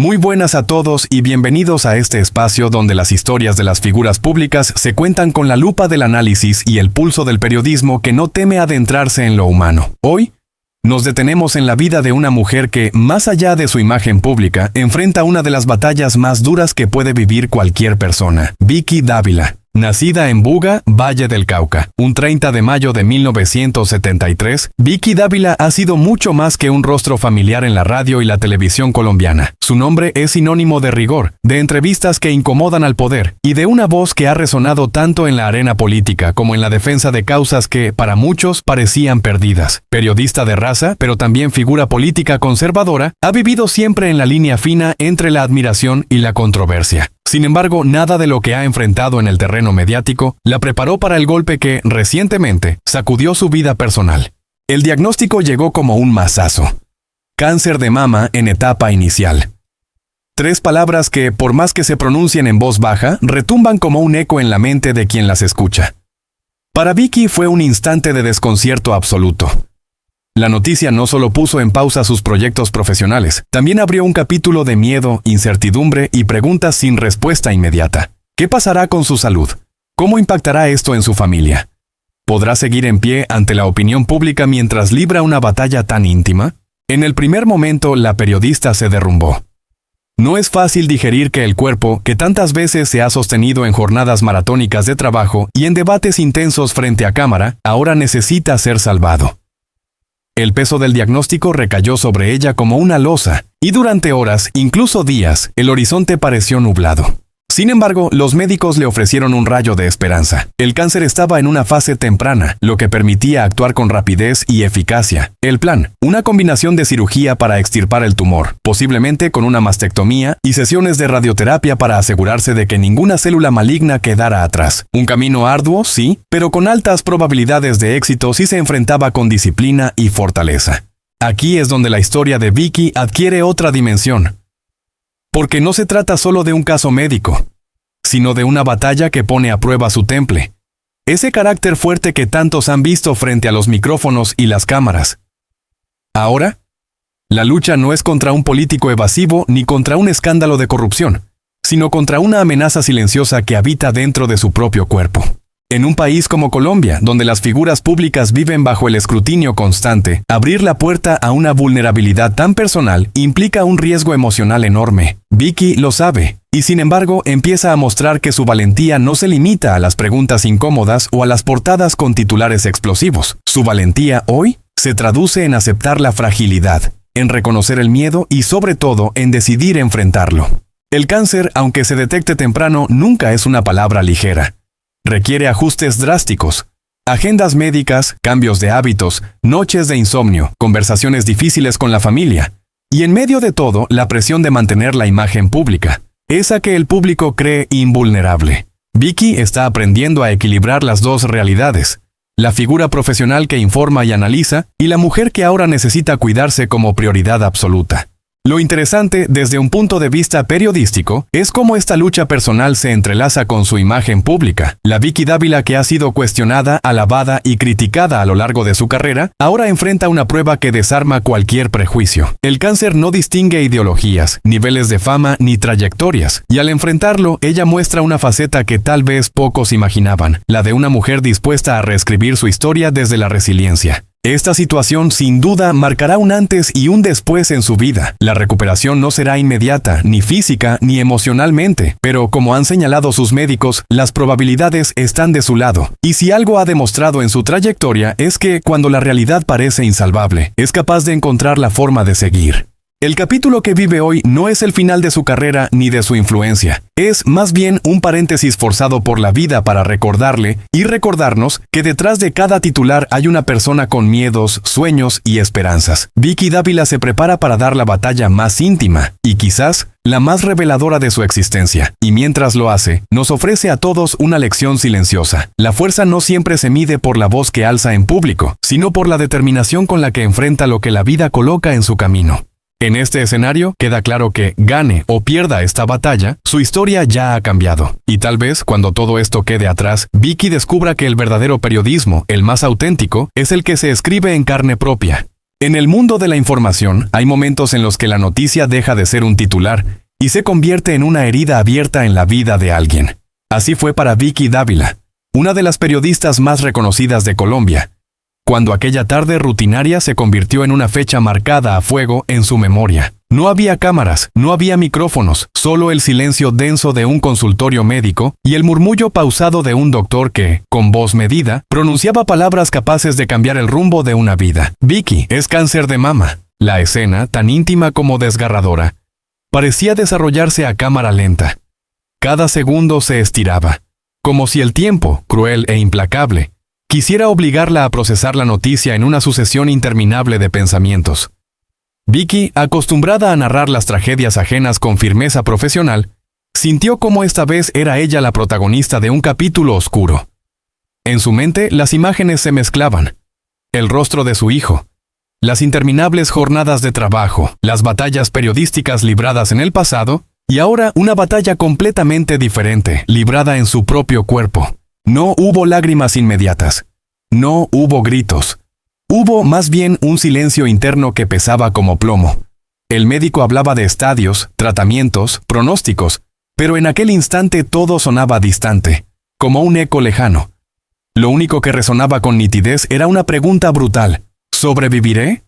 Muy buenas a todos y bienvenidos a este espacio donde las historias de las figuras públicas se cuentan con la lupa del análisis y el pulso del periodismo que no teme adentrarse en lo humano. Hoy, nos detenemos en la vida de una mujer que, más allá de su imagen pública, enfrenta una de las batallas más duras que puede vivir cualquier persona. Vicky Dávila. Nacida en Buga, Valle del Cauca, un 30 de mayo de 1973, Vicky Dávila ha sido mucho más que un rostro familiar en la radio y la televisión colombiana. Su nombre es sinónimo de rigor, de entrevistas que incomodan al poder, y de una voz que ha resonado tanto en la arena política como en la defensa de causas que, para muchos, parecían perdidas. Periodista de raza, pero también figura política conservadora, ha vivido siempre en la línea fina entre la admiración y la controversia. Sin embargo, nada de lo que ha enfrentado en el terreno mediático la preparó para el golpe que, recientemente, sacudió su vida personal. El diagnóstico llegó como un mazazo. Cáncer de mama en etapa inicial. 3 palabras que, por más que se pronuncien en voz baja, retumban como un eco en la mente de quien las escucha. Para Vicky fue un instante de desconcierto absoluto. La noticia no solo puso en pausa sus proyectos profesionales, también abrió un capítulo de miedo, incertidumbre y preguntas sin respuesta inmediata. ¿Qué pasará con su salud? ¿Cómo impactará esto en su familia? ¿Podrá seguir en pie ante la opinión pública mientras libra una batalla tan íntima? En el primer momento, la periodista se derrumbó. No es fácil digerir que el cuerpo, que tantas veces se ha sostenido en jornadas maratónicas de trabajo y en debates intensos frente a cámara, ahora necesita ser salvado. El peso del diagnóstico recayó sobre ella como una losa, y durante horas, incluso días, el horizonte pareció nublado. Sin embargo, los médicos le ofrecieron un rayo de esperanza. El cáncer estaba en una fase temprana, lo que permitía actuar con rapidez y eficacia. El plan, una combinación de cirugía para extirpar el tumor, posiblemente con una mastectomía y sesiones de radioterapia para asegurarse de que ninguna célula maligna quedara atrás. Un camino arduo, sí, pero con altas probabilidades de éxito si se enfrentaba con disciplina y fortaleza. Aquí es donde la historia de Vicky adquiere otra dimensión. Porque no se trata solo de un caso médico, sino de una batalla que pone a prueba su temple. Ese carácter fuerte que tantos han visto frente a los micrófonos y las cámaras. Ahora, la lucha no es contra un político evasivo ni contra un escándalo de corrupción, sino contra una amenaza silenciosa que habita dentro de su propio cuerpo. En un país como Colombia, donde las figuras públicas viven bajo el escrutinio constante, abrir la puerta a una vulnerabilidad tan personal implica un riesgo emocional enorme. Vicky lo sabe, y sin embargo empieza a mostrar que su valentía no se limita a las preguntas incómodas o a las portadas con titulares explosivos. Su valentía hoy se traduce en aceptar la fragilidad, en reconocer el miedo y sobre todo en decidir enfrentarlo. El cáncer, aunque se detecte temprano, nunca es una palabra ligera. Requiere ajustes drásticos, agendas médicas, cambios de hábitos, noches de insomnio, conversaciones difíciles con la familia, y en medio de todo, la presión de mantener la imagen pública, esa que el público cree invulnerable. Vicky está aprendiendo a equilibrar las dos realidades, la figura profesional que informa y analiza, y la mujer que ahora necesita cuidarse como prioridad absoluta. Lo interesante, desde un punto de vista periodístico, es cómo esta lucha personal se entrelaza con su imagen pública. La Vicky Dávila que ha sido cuestionada, alabada y criticada a lo largo de su carrera, ahora enfrenta una prueba que desarma cualquier prejuicio. El cáncer no distingue ideologías, niveles de fama ni trayectorias, y al enfrentarlo, ella muestra una faceta que tal vez pocos imaginaban, la de una mujer dispuesta a reescribir su historia desde la resiliencia. Esta situación sin duda marcará un antes y un después en su vida. La recuperación no será inmediata, ni física ni emocionalmente, pero como han señalado sus médicos, las probabilidades están de su lado. Y si algo ha demostrado en su trayectoria es que, cuando la realidad parece insalvable, es capaz de encontrar la forma de seguir. El capítulo que vive hoy no es el final de su carrera ni de su influencia. Es más bien un paréntesis forzado por la vida para recordarle y recordarnos que detrás de cada titular hay una persona con miedos, sueños y esperanzas. Vicky Dávila se prepara para dar la batalla más íntima y quizás la más reveladora de su existencia. Y mientras lo hace, nos ofrece a todos una lección silenciosa. La fuerza no siempre se mide por la voz que alza en público, sino por la determinación con la que enfrenta lo que la vida coloca en su camino. En este escenario, queda claro que, gane o pierda esta batalla, su historia ya ha cambiado. Y tal vez, cuando todo esto quede atrás, Vicky descubra que el verdadero periodismo, el más auténtico, es el que se escribe en carne propia. En el mundo de la información, hay momentos en los que la noticia deja de ser un titular y se convierte en una herida abierta en la vida de alguien. Así fue para Vicky Dávila, una de las periodistas más reconocidas de Colombia, cuando aquella tarde rutinaria se convirtió en una fecha marcada a fuego en su memoria. No había cámaras, no había micrófonos, solo el silencio denso de un consultorio médico y el murmullo pausado de un doctor que, con voz medida, pronunciaba palabras capaces de cambiar el rumbo de una vida. Vicky es cáncer de mama. La escena, tan íntima como desgarradora, parecía desarrollarse a cámara lenta. Cada segundo se estiraba, como si el tiempo, cruel e implacable, quisiera obligarla a procesar la noticia en una sucesión interminable de pensamientos. Vicky, acostumbrada a narrar las tragedias ajenas con firmeza profesional, sintió cómo esta vez era ella la protagonista de un capítulo oscuro. En su mente las imágenes se mezclaban. El rostro de su hijo, las interminables jornadas de trabajo, las batallas periodísticas libradas en el pasado, y ahora una batalla completamente diferente, librada en su propio cuerpo. No hubo lágrimas inmediatas. No hubo gritos. Hubo más bien un silencio interno que pesaba como plomo. El médico hablaba de estadios, tratamientos, pronósticos, pero en aquel instante todo sonaba distante, como un eco lejano. Lo único que resonaba con nitidez era una pregunta brutal: ¿sobreviviré?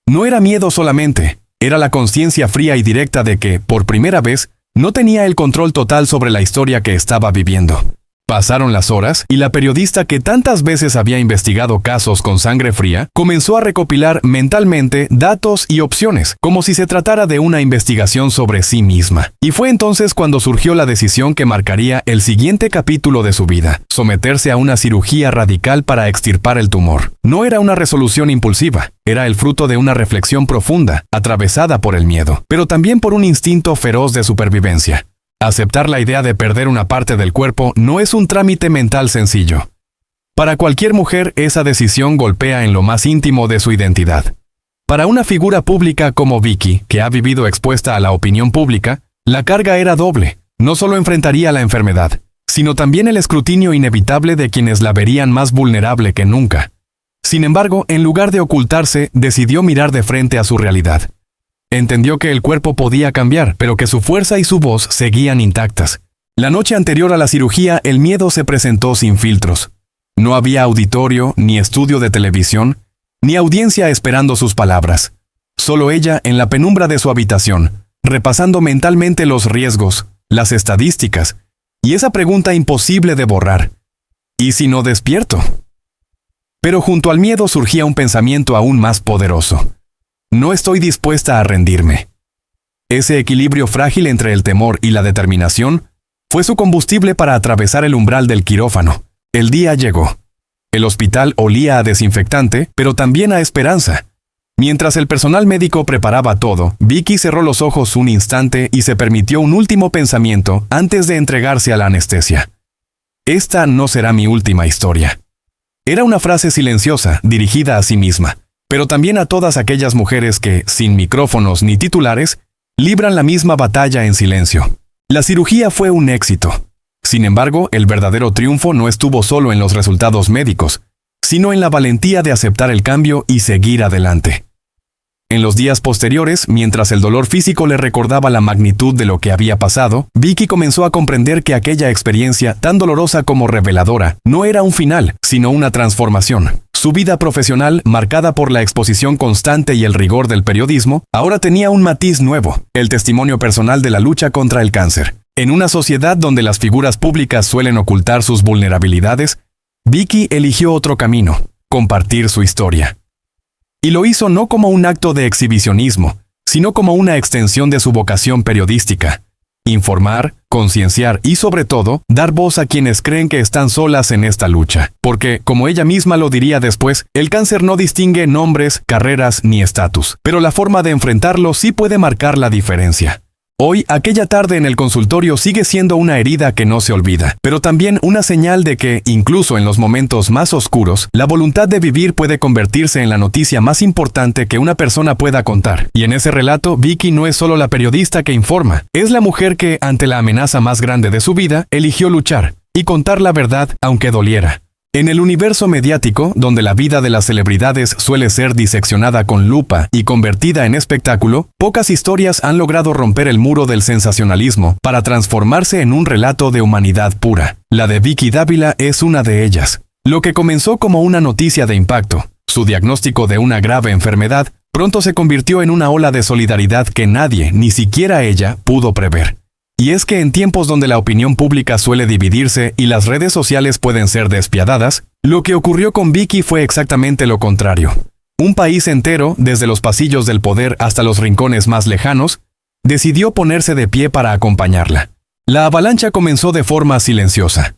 No era miedo solamente, era la conciencia fría y directa de que, por primera vez, no tenía el control total sobre la historia que estaba viviendo. Pasaron las horas y la periodista que tantas veces había investigado casos con sangre fría comenzó a recopilar mentalmente datos y opciones, como si se tratara de una investigación sobre sí misma. Y fue entonces cuando surgió la decisión que marcaría el siguiente capítulo de su vida: someterse a una cirugía radical para extirpar el tumor. No era una resolución impulsiva, era el fruto de una reflexión profunda, atravesada por el miedo, pero también por un instinto feroz de supervivencia. Aceptar la idea de perder una parte del cuerpo no es un trámite mental sencillo. Para cualquier mujer, esa decisión golpea en lo más íntimo de su identidad. Para una figura pública como Vicky, que ha vivido expuesta a la opinión pública, la carga era doble. No solo enfrentaría la enfermedad, sino también el escrutinio inevitable de quienes la verían más vulnerable que nunca. Sin embargo, en lugar de ocultarse, decidió mirar de frente a su realidad. Entendió que el cuerpo podía cambiar, pero que su fuerza y su voz seguían intactas. La noche anterior a la cirugía, el miedo se presentó sin filtros. No había auditorio, ni estudio de televisión, ni audiencia esperando sus palabras. Solo ella en la penumbra de su habitación, repasando mentalmente los riesgos, las estadísticas, y esa pregunta imposible de borrar: ¿y si no despierto? Pero junto al miedo surgía un pensamiento aún más poderoso: no estoy dispuesta a rendirme. Ese equilibrio frágil entre el temor y la determinación fue su combustible para atravesar el umbral del quirófano. El día llegó. El hospital olía a desinfectante, pero también a esperanza. Mientras el personal médico preparaba todo, Vicky cerró los ojos un instante y se permitió un último pensamiento antes de entregarse a la anestesia. Esta no será mi última historia. Era una frase silenciosa, dirigida a sí misma, pero también a todas aquellas mujeres que, sin micrófonos ni titulares, libran la misma batalla en silencio. La cirugía fue un éxito. Sin embargo, el verdadero triunfo no estuvo solo en los resultados médicos, sino en la valentía de aceptar el cambio y seguir adelante. En los días posteriores, mientras el dolor físico le recordaba la magnitud de lo que había pasado, Vicky comenzó a comprender que aquella experiencia, tan dolorosa como reveladora, no era un final, sino una transformación. Su vida profesional, marcada por la exposición constante y el rigor del periodismo, ahora tenía un matiz nuevo: el testimonio personal de la lucha contra el cáncer. En una sociedad donde las figuras públicas suelen ocultar sus vulnerabilidades, Vicky eligió otro camino: compartir su historia. Y lo hizo no como un acto de exhibicionismo, sino como una extensión de su vocación periodística: informar, concienciar y, sobre todo, dar voz a quienes creen que están solas en esta lucha. Porque, como ella misma lo diría después, el cáncer no distingue nombres, carreras ni estatus, pero la forma de enfrentarlo sí puede marcar la diferencia. Hoy, aquella tarde en el consultorio sigue siendo una herida que no se olvida, pero también una señal de que, incluso en los momentos más oscuros, la voluntad de vivir puede convertirse en la noticia más importante que una persona pueda contar. Y en ese relato, Vicky no es solo la periodista que informa, es la mujer que, ante la amenaza más grande de su vida, eligió luchar y contar la verdad aunque doliera. En el universo mediático, donde la vida de las celebridades suele ser diseccionada con lupa y convertida en espectáculo, pocas historias han logrado romper el muro del sensacionalismo para transformarse en un relato de humanidad pura. La de Vicky Dávila es una de ellas. Lo que comenzó como una noticia de impacto, su diagnóstico de una grave enfermedad, pronto se convirtió en una ola de solidaridad que nadie, ni siquiera ella, pudo prever. Y es que en tiempos donde la opinión pública suele dividirse y las redes sociales pueden ser despiadadas, lo que ocurrió con Vicky fue exactamente lo contrario. Un país entero, desde los pasillos del poder hasta los rincones más lejanos, decidió ponerse de pie para acompañarla. La avalancha comenzó de forma silenciosa.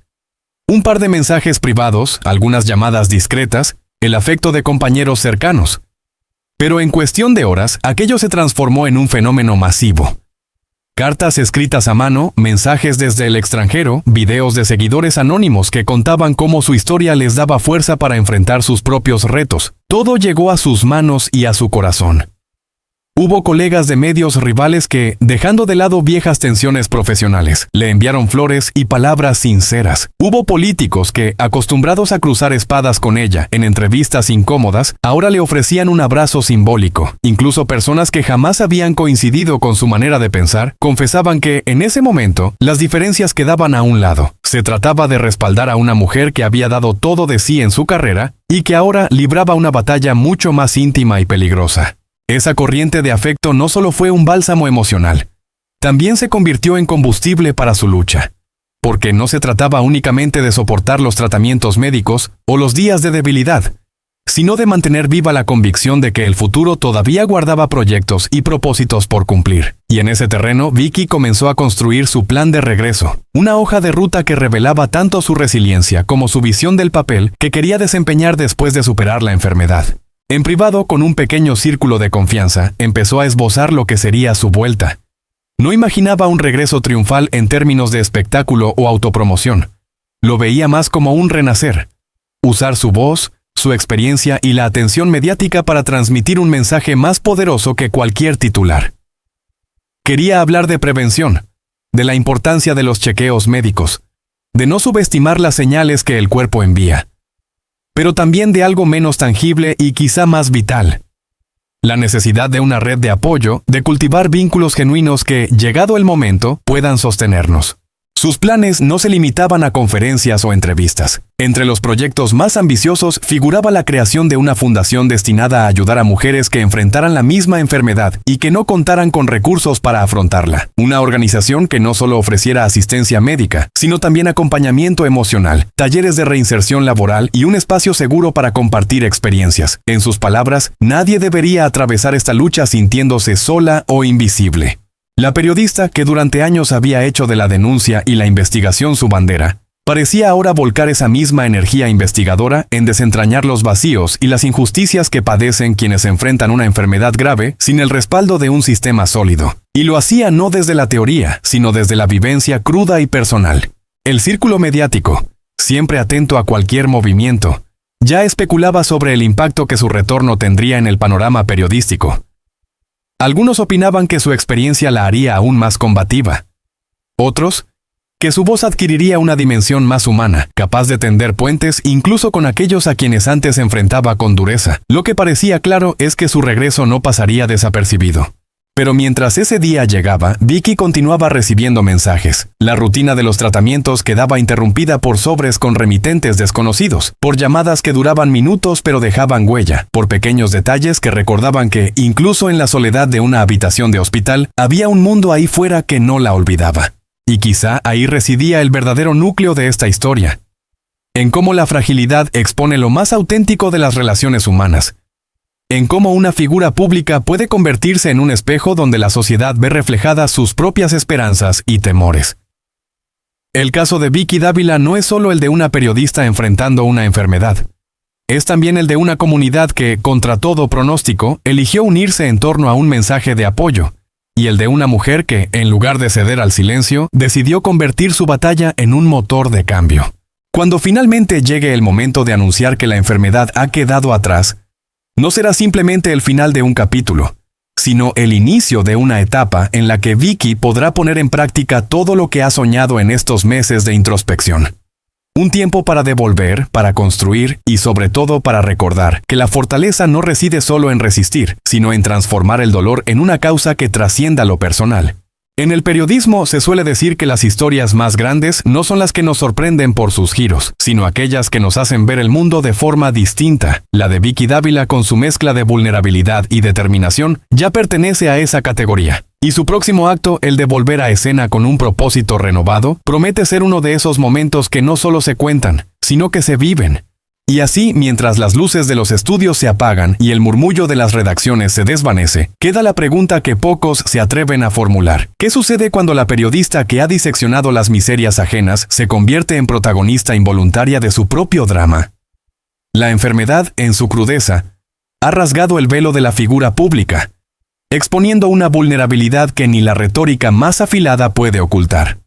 Un par de mensajes privados, algunas llamadas discretas, el afecto de compañeros cercanos. Pero en cuestión de horas, aquello se transformó en un fenómeno masivo. Cartas escritas a mano, mensajes desde el extranjero, videos de seguidores anónimos que contaban cómo su historia les daba fuerza para enfrentar sus propios retos. Todo llegó a sus manos y a su corazón. Hubo colegas de medios rivales que, dejando de lado viejas tensiones profesionales, le enviaron flores y palabras sinceras. Hubo políticos que, acostumbrados a cruzar espadas con ella en entrevistas incómodas, ahora le ofrecían un abrazo simbólico. Incluso personas que jamás habían coincidido con su manera de pensar, confesaban que, en ese momento, las diferencias quedaban a un lado. Se trataba de respaldar a una mujer que había dado todo de sí en su carrera y que ahora libraba una batalla mucho más íntima y peligrosa. Esa corriente de afecto no solo fue un bálsamo emocional, también se convirtió en combustible para su lucha, porque no se trataba únicamente de soportar los tratamientos médicos o los días de debilidad, sino de mantener viva la convicción de que el futuro todavía guardaba proyectos y propósitos por cumplir. Y en ese terreno, Vicky comenzó a construir su plan de regreso, una hoja de ruta que revelaba tanto su resiliencia como su visión del papel que quería desempeñar después de superar la enfermedad. En privado, con un pequeño círculo de confianza, empezó a esbozar lo que sería su vuelta. No imaginaba un regreso triunfal en términos de espectáculo o autopromoción. Lo veía más como un renacer. Usar su voz, su experiencia y la atención mediática para transmitir un mensaje más poderoso que cualquier titular. Quería hablar de prevención, de la importancia de los chequeos médicos, de no subestimar las señales que el cuerpo envía, pero también de algo menos tangible y quizá más vital. La necesidad de una red de apoyo, de cultivar vínculos genuinos que, llegado el momento, puedan sostenernos. Sus planes no se limitaban a conferencias o entrevistas. Entre los proyectos más ambiciosos figuraba la creación de una fundación destinada a ayudar a mujeres que enfrentaran la misma enfermedad y que no contaran con recursos para afrontarla. Una organización que no solo ofreciera asistencia médica, sino también acompañamiento emocional, talleres de reinserción laboral y un espacio seguro para compartir experiencias. En sus palabras, nadie debería atravesar esta lucha sintiéndose sola o invisible. La periodista, que durante años había hecho de la denuncia y la investigación su bandera, parecía ahora volcar esa misma energía investigadora en desentrañar los vacíos y las injusticias que padecen quienes enfrentan una enfermedad grave sin el respaldo de un sistema sólido. Y lo hacía no desde la teoría, sino desde la vivencia cruda y personal. El círculo mediático, siempre atento a cualquier movimiento, ya especulaba sobre el impacto que su retorno tendría en el panorama periodístico. Algunos opinaban que su experiencia la haría aún más combativa. Otros, que su voz adquiriría una dimensión más humana, capaz de tender puentes incluso con aquellos a quienes antes enfrentaba con dureza. Lo que parecía claro es que su regreso no pasaría desapercibido. Pero mientras ese día llegaba, Vicky continuaba recibiendo mensajes. La rutina de los tratamientos quedaba interrumpida por sobres con remitentes desconocidos, por llamadas que duraban minutos pero dejaban huella, por pequeños detalles que recordaban que, incluso en la soledad de una habitación de hospital, había un mundo ahí fuera que no la olvidaba. Y quizá ahí residía el verdadero núcleo de esta historia. En cómo la fragilidad expone lo más auténtico de las relaciones humanas. En cómo una figura pública puede convertirse en un espejo donde la sociedad ve reflejadas sus propias esperanzas y temores. El caso de Vicky Dávila no es solo el de una periodista enfrentando una enfermedad. Es también el de una comunidad que, contra todo pronóstico, eligió unirse en torno a un mensaje de apoyo, y el de una mujer que, en lugar de ceder al silencio, decidió convertir su batalla en un motor de cambio. Cuando finalmente llegue el momento de anunciar que la enfermedad ha quedado atrás, no será simplemente el final de un capítulo, sino el inicio de una etapa en la que Vicky podrá poner en práctica todo lo que ha soñado en estos meses de introspección. Un tiempo para devolver, para construir y sobre todo para recordar que la fortaleza no reside solo en resistir, sino en transformar el dolor en una causa que trascienda lo personal. En el periodismo se suele decir que las historias más grandes no son las que nos sorprenden por sus giros, sino aquellas que nos hacen ver el mundo de forma distinta. La de Vicky Dávila, con su mezcla de vulnerabilidad y determinación, ya pertenece a esa categoría. Y su próximo acto, el de volver a escena con un propósito renovado, promete ser uno de esos momentos que no solo se cuentan, sino que se viven. Y así, mientras las luces de los estudios se apagan y el murmullo de las redacciones se desvanece, queda la pregunta que pocos se atreven a formular. ¿Qué sucede cuando la periodista que ha diseccionado las miserias ajenas se convierte en protagonista involuntaria de su propio drama? La enfermedad, en su crudeza, ha rasgado el velo de la figura pública, exponiendo una vulnerabilidad que ni la retórica más afilada puede ocultar.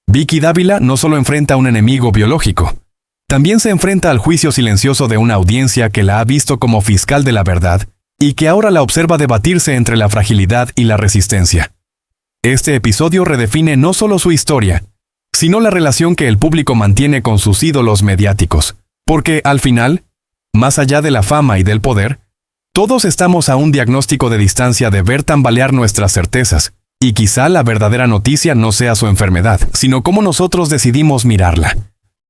Vicky Dávila no solo enfrenta a un enemigo biológico, también se enfrenta al juicio silencioso de una audiencia que la ha visto como fiscal de la verdad y que ahora la observa debatirse entre la fragilidad y la resistencia. Este episodio redefine no solo su historia, sino la relación que el público mantiene con sus ídolos mediáticos, porque, al final, más allá de la fama y del poder, todos estamos a un diagnóstico de distancia de ver tambalear nuestras certezas, y quizá la verdadera noticia no sea su enfermedad, sino cómo nosotros decidimos mirarla.